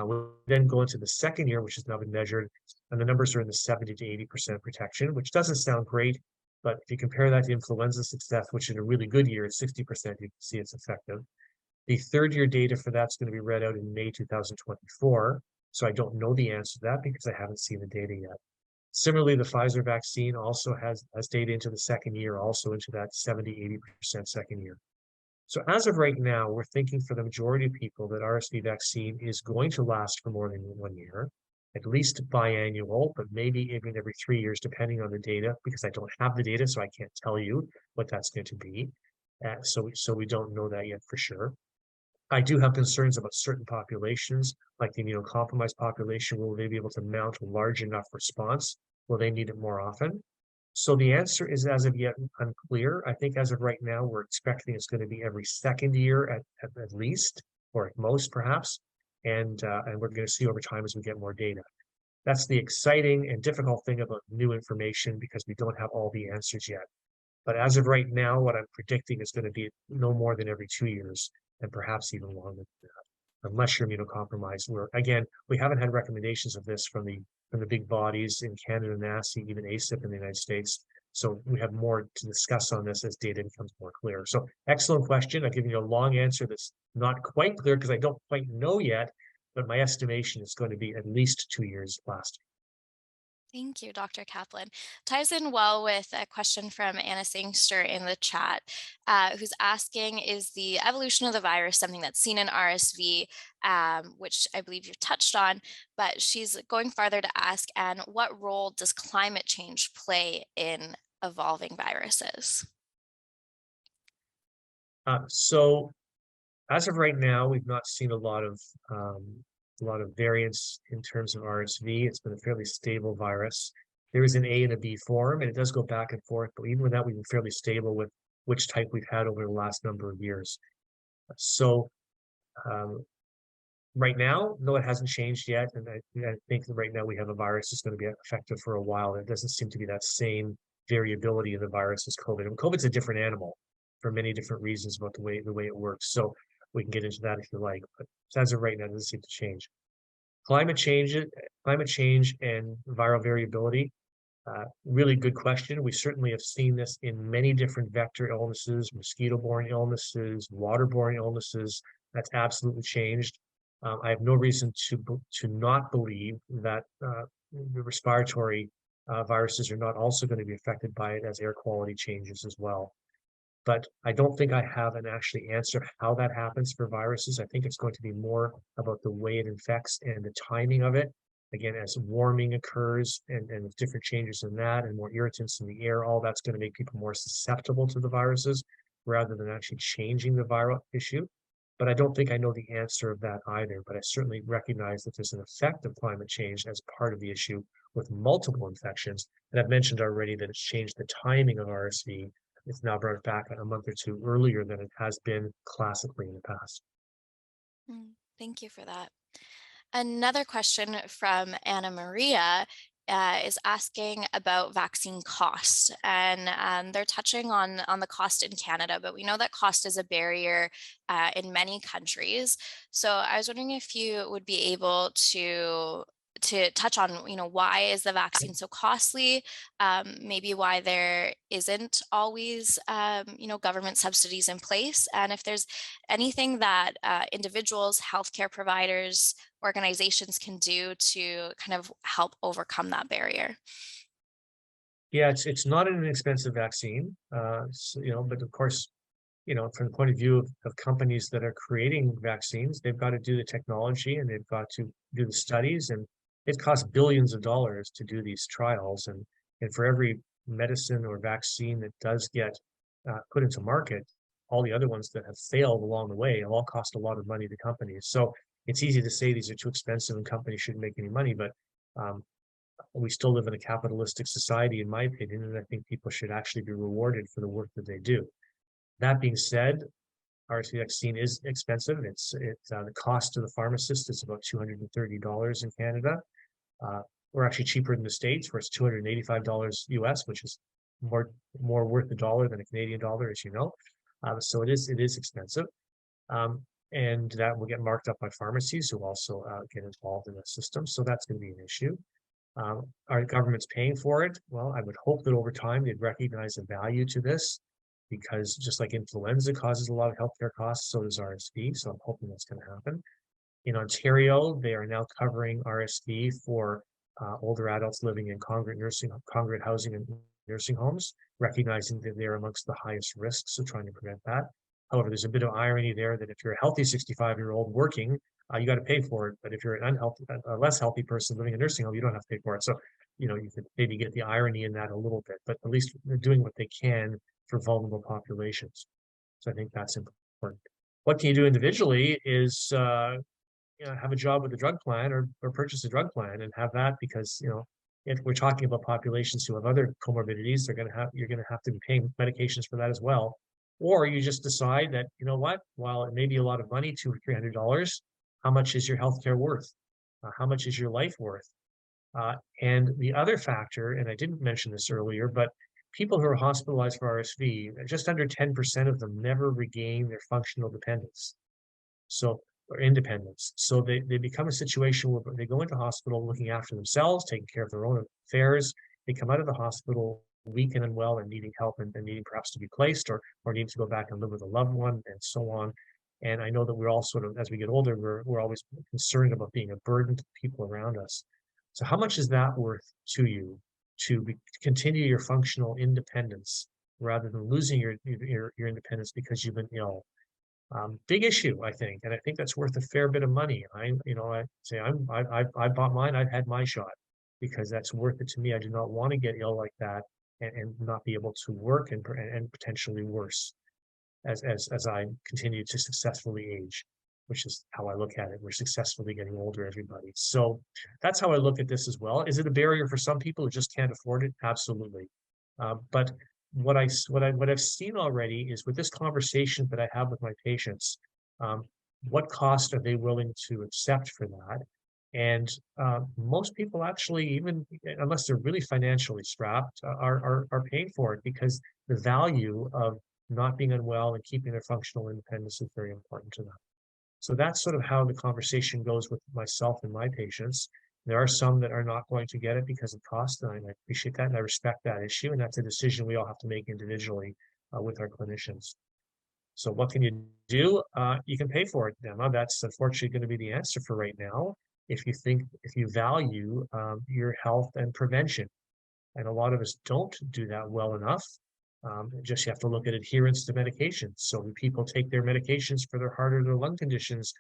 We then go into the 2nd year, which has now been measured, and the numbers are in the 70 to 80% protection, which doesn't sound great, but if you compare that to influenza success, which is a really good year at 60%, you can see it's effective. The 3rd year data for that's going to be read out in May 2024. So I don't know the answer to that because I haven't seen the data yet. Similarly, the Pfizer vaccine also has data into the 2nd year, also into that 70, 80% 2nd year. So as of right now, we're thinking for the majority of people that RSV vaccine is going to last for more than 1 year, at least biannual, but maybe even every 3 years, depending on the data, because I don't have the data, so I can't tell you what that's going to be. So we don't know that yet for sure. I do have concerns about certain populations, like the immunocompromised population. Will they be able to mount a large enough response? Will they need it more often? So the answer is as of yet unclear. I think as of right now, we're expecting it's going to be every 2nd year at least, or at most perhaps. And we're going to see over time as we get more data. That's the exciting and difficult thing about new information because we don't have all the answers yet. But as of right now, what I'm predicting is going to be no more than every 2 years, and perhaps even longer than that, unless you're immunocompromised. Again, we haven't had recommendations of this from the from the big bodies in Canada, NACI, even ACIP in the United States. So we have more to discuss on this as data becomes more clear. So excellent question. I've given you a long answer that's not quite clear because I don't quite know yet, but my estimation is going to be at least 2 years lasting. Thank you, Dr. Kaplan. Ties in well with a question from Anna Sangster in the chat, who's asking, is the evolution of the virus something that's seen in RSV, which I believe you've touched on, but she's going farther to ask, and what role does climate change play in evolving viruses? So as of right now, we've not seen a lot of variance in terms of RSV. It's been a fairly stable virus. There is an A and a B form, and it does go back and forth. But even with that, we've been fairly stable with which type we've had over the last number of years. So um, right now, no, it hasn't changed yet, and I think that right now we have a virus that's going to be effective for a while. It doesn't seem to be that same variability in the virus as COVID. And COVID's a different animal for many different reasons about the way it works. So we can get into that if you like, but as of right now, it doesn't seem to change. Climate change, climate change and viral variability. Really good question. We certainly have seen this in many different vector illnesses, mosquito-borne illnesses, waterborne illnesses. That's absolutely changed. I have no reason to not believe that the respiratory viruses are not also going to be affected by it as air quality changes as well. But I don't think I have an actually answer how that happens for viruses. I think it's going to be more about the way it infects and the timing of it. Again, as warming occurs and different changes in that and more irritants in the air, all that's going to make people more susceptible to the viruses rather than actually changing the viral issue. But I don't think I know the answer of that either. But I certainly recognize that there's an effect of climate change as part of the issue with multiple infections. And I've mentioned already that it's changed the timing of RSV. It's now brought back a month or two earlier than it has been classically in the past. Thank you for that. Another question from Anna Maria is asking about vaccine costs, and they're touching on the cost in Canada, but we know that cost is a barrier in many countries. So I was wondering if you would be able to touch on, why is the vaccine so costly? Maybe why there isn't always, government subsidies in place, and if there's anything that individuals, healthcare providers, organizations can do to kind of help overcome that barrier. Yeah, it's not an inexpensive vaccine, but of course, from the point of view of companies that are creating vaccines, they've got to do the technology and they've got to do the studies, and it costs billions of dollars to do these trials. And for every medicine or vaccine that does get put into market, all the other ones that have failed along the way all cost a lot of money to companies. So it's easy to say these are too expensive and companies shouldn't make any money, but um, we still live in a capitalistic society, in my opinion, and I think people should actually be rewarded for the work that they do. That being said, RSV vaccine is expensive. It's the cost to the pharmacist is about $230 in Canada. We're actually cheaper in the States, where it's $285 US, which is more worth the dollar than a Canadian dollar, as you know. So it is expensive, and that will get marked up by pharmacies who also get involved in the system. So that's going to be an issue. Our government's paying for it. Well, I would hope that over time they'd recognize the value to this, because just like influenza causes a lot of healthcare costs, so does RSV. So I'm hoping that's going to happen. In Ontario, they are now covering RSV for older adults living in congregate housing and nursing homes, recognizing that they're amongst the highest risks of trying to prevent that. However, there's a bit of irony there that if you're a healthy 65-year-old working, you got to pay for it. But if you're an unhealthy, a less healthy person living in a nursing home, you don't have to pay for it. So, you could maybe get the irony in that a little bit, but at least they're doing what they can for vulnerable populations. So I think that's important. What can you do individually is have a job with a drug plan or purchase a drug plan and have that, because if we're talking about populations who have other comorbidities, you're gonna have to be paying medications for that as well. Or you just decide that, while it may be a lot of money, $200 or $300, how much is your healthcare worth? How much is your life worth? And the other factor, and I didn't mention this earlier, but people who are hospitalized for RSV, just under 10% of them never regain their functional dependence. So or independence. So they become a situation where they go into hospital looking after themselves, taking care of their own affairs. They come out of the hospital weak and unwell and needing help and needing perhaps to be placed or needing to go back and live with a loved one and so on. And I know that we're all sort of, as we get older, we're always concerned about being a burden to people around us. So how much is that worth to you to continue your functional independence rather than losing your independence because you've been ill? Big issue, I think, and I think that's worth a fair bit of money. I say I bought mine. I've had my shot because that's worth it to me. I do not want to get ill like that and not be able to work and potentially worse as I continue to successfully age, which is how I look at it. We're successfully getting older, everybody. So that's how I look at this as well. Is it a barrier for some people who just can't afford it? Absolutely. But what I've seen already is with this conversation that I have with my patients, um, what cost are they willing to accept for that? And most people actually, even unless they're really financially strapped, are paying for it because the value of not being unwell and keeping their functional independence is very important to them. So that's sort of how the conversation goes with myself and my patients. There are some that are not going to get it because of cost, and I appreciate that and I respect that issue. And that's a decision we all have to make individually with our clinicians. So what can you do? You can pay for it, Emma. That's unfortunately going to be the answer for right now. If you value your health and prevention, and a lot of us don't do that well enough. Just you have to look at adherence to medications. So people take their medications for their heart or their lung conditions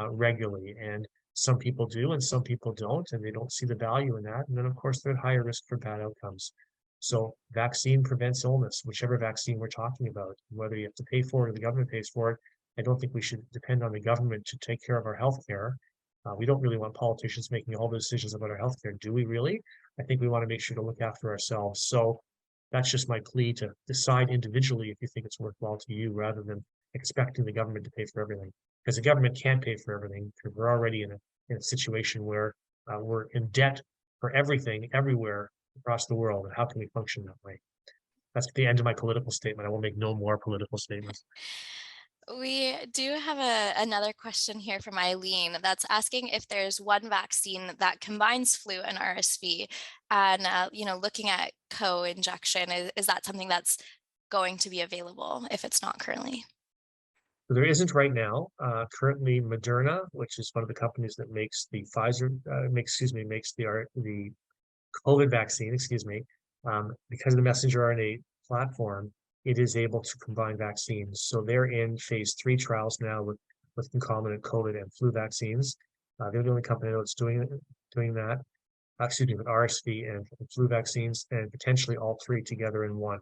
regularly, and some people do and some people don't, and they don't see the value in that. And then, of course, they're at higher risk for bad outcomes. So vaccine prevents illness, whichever vaccine we're talking about, whether you have to pay for it or the government pays for it. I don't think we should depend on the government to take care of our health care. We don't really want politicians making all the decisions about our health care, do we really? I think we want to make sure to look after ourselves. So that's just my plea to decide individually if you think it's worthwhile to you rather than expecting the government to pay for everything. Because the government can't pay for everything because we're already in a situation where we're in debt for everything everywhere across the world. And how can we function that way? That's the end of my political statement. I will make no more political statements. We do have another question here from Eileen that's asking if there's one vaccine that combines flu and RSV, and looking at co-injection, is that something that's going to be available if it's not currently? So there isn't right now. Currently, Moderna, which is one of the companies that makes the Pfizer, makes the COVID vaccine, because of the messenger RNA platform, it is able to combine vaccines. So they're in phase 3 trials now with concomitant COVID and flu vaccines. They're the only company that's doing that. With RSV and flu vaccines, and potentially all three together in one.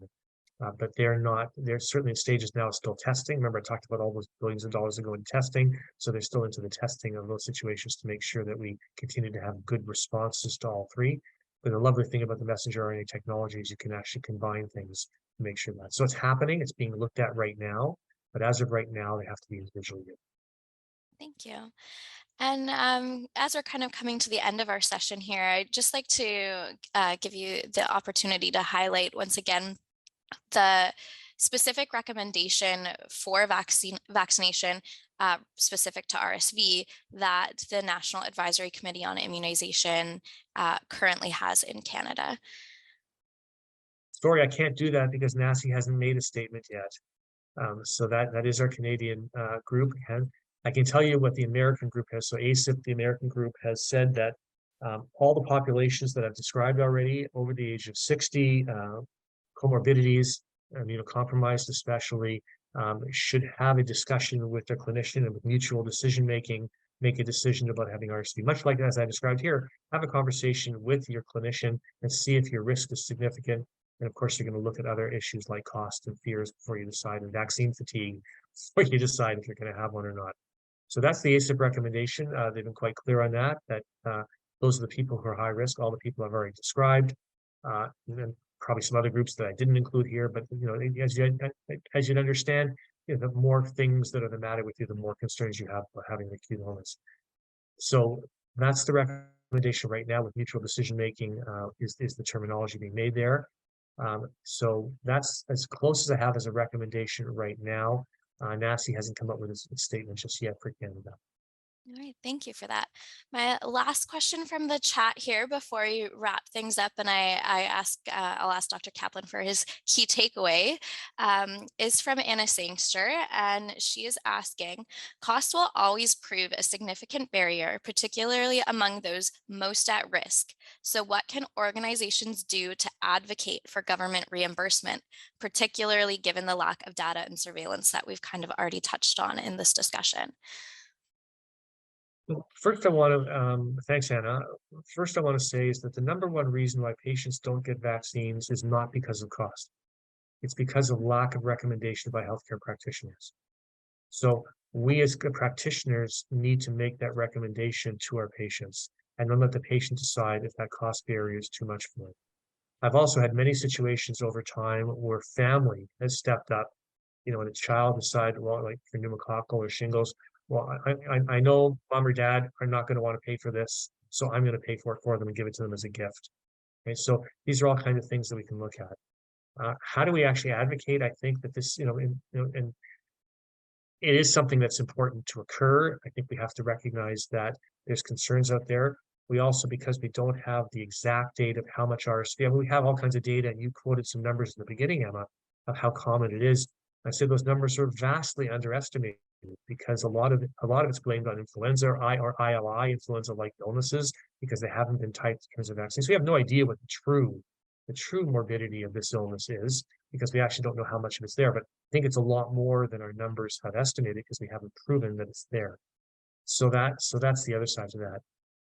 But they're certainly in stages now still testing. Remember, I talked about all those billions of dollars that go into testing. So they're still into the testing of those situations to make sure that we continue to have good responses to all three. But the lovely thing about the messenger RNA technology is you can actually combine things to make sure that. So it's happening, it's being looked at right now, but as of right now, they have to be individually used. Thank you. And as we're kind of coming to the end of our session here, I'd just like to give you the opportunity to highlight once again the specific recommendation for vaccination specific to RSV that the National Advisory Committee on Immunization currently has in Canada. Sorry, I can't do that because NACI hasn't made a statement yet. So that is our Canadian group. And I can tell you what the American group has. So ACIP, the American group, has said that all the populations that I've described already over the age of 60, comorbidities, immunocompromised especially, should have a discussion with their clinician and with mutual decision making, make a decision about having RSV. Much like as I described here, have a conversation with your clinician and see if your risk is significant. And of course, you're going to look at other issues like cost and fears before you decide, and vaccine fatigue before you decide if you're going to have one or not. So that's the ACIP recommendation. They've been quite clear on that those are the people who are high risk, all the people I've already described. And then probably some other groups that I didn't include here, but as you'd understand, the more things that are the matter with you, the more concerns you have about having an acute illness. So that's the recommendation right now with mutual decision making is the terminology being made there. So that's as close as I have as a recommendation right now. NACI hasn't come up with a statement just yet for Canada. All right, thank you for that. My last question from the chat here before we wrap things up, and I'll ask Dr. Kaplan for his key takeaway, is from Anna Sangster, and she is asking, cost will always prove a significant barrier, particularly among those most at risk. So what can organizations do to advocate for government reimbursement, particularly given the lack of data and surveillance that we've kind of already touched on in this discussion? Well, first, I want to, thanks, Anna. First, I want to say is that the number one reason why patients don't get vaccines is not because of cost. It's because of lack of recommendation by healthcare practitioners. So we as practitioners need to make that recommendation to our patients and then let the patient decide if that cost barrier is too much for them. I've also had many situations over time where family has stepped up, and a child decided, well, like for pneumococcal or shingles, well, I know mom or dad are not going to want to pay for this, so I'm going to pay for it for them and give it to them as a gift. Okay, so these are all kinds of things that we can look at. How do we actually advocate? I think that this, and it is something that's important to occur. I think we have to recognize that there's concerns out there. We also, because we don't have the exact data of how much RSV, we have all kinds of data, and you quoted some numbers in the beginning, Emma, of how common it is. I said those numbers are vastly underestimated because a lot of it's blamed on influenza or ILI, influenza-like illnesses, because they haven't been typed in terms of vaccines. So we have no idea what the true morbidity of this illness is, because we actually don't know how much of it's there. But I think it's a lot more than our numbers have estimated because we haven't proven that it's there. So that's the other side of that.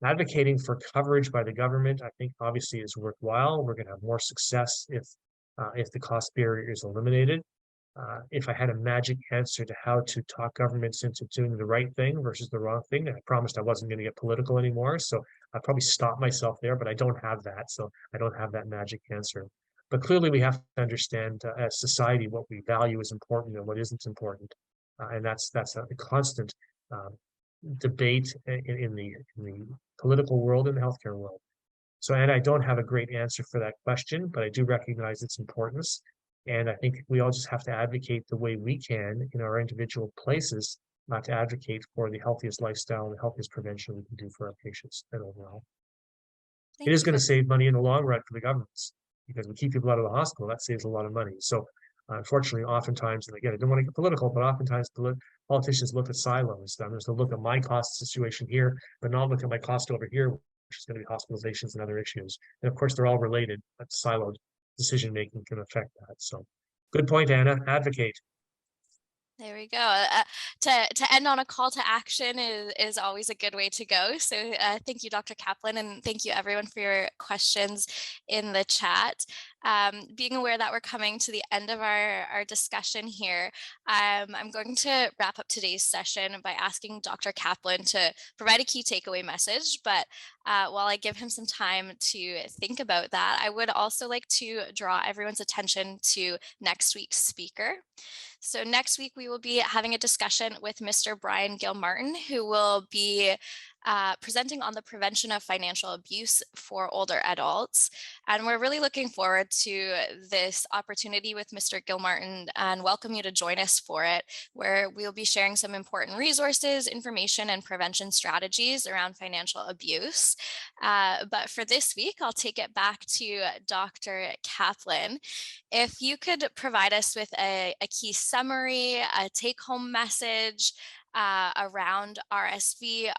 Advocating for coverage by the government, I think obviously is worthwhile. We're going to have more success if the cost barrier is eliminated. If I had a magic answer to how to talk governments into doing the right thing versus the wrong thing, I promised I wasn't going to get political anymore. So I probably stop myself there, but I don't have that. So I don't have that magic answer. But clearly, we have to understand as society what we value is important and what isn't important, and that's a constant um, debate in the political world and the healthcare world. So, and I don't have a great answer for that question, but I do recognize its importance. And I think we all just have to advocate the way we can in our individual places, not to advocate for the healthiest lifestyle and the healthiest prevention we can do for our patients and overall. It Thank is you going for to save money in the long run for the governments because we keep people out of the hospital. That saves a lot of money. So, unfortunately, oftentimes, and again, I don't want to get political, but oftentimes politicians look at silos. There's to look at my cost situation here, but not look at my cost over here, which is going to be hospitalizations and other issues. And of course, they're all related, but siloed decision making can affect that. So, good point, Anna. Advocate. There we go. To end on a call to action is always a good way to go. So thank you, Dr. Kaplan, and thank you everyone for your questions in the chat. Being aware that we're coming to the end of our discussion here, I'm going to wrap up today's session by asking Dr. Kaplan to provide a key takeaway message. But while I give him some time to think about that, I would also like to draw everyone's attention to next week's speaker. So next week, we will be having a discussion with Mr. Brian Gilmartin, who will be presenting on the prevention of financial abuse for older adults. And we're really looking forward to this opportunity with Mr. Gilmartin and welcome you to join us for it, where we'll be sharing some important resources, information, and prevention strategies around financial abuse. But for this week, I'll take it back to Dr. Kaplan. If you could provide us with a key summary, a take-home message, around RSV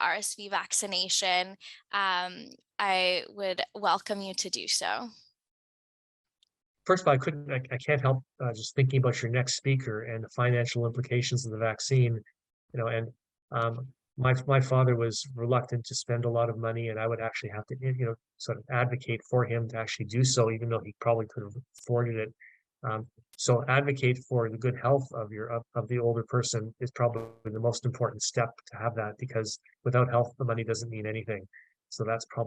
vaccination, I would welcome you to do so. First of all, I can't help just thinking about your next speaker and the financial implications of the vaccine. And my father was reluctant to spend a lot of money, and I would actually have to, sort of advocate for him to actually do so, even though he probably could have afforded it. So advocate for the good health of the older person is probably the most important step to have that, because without health, the money doesn't mean anything. So that's probably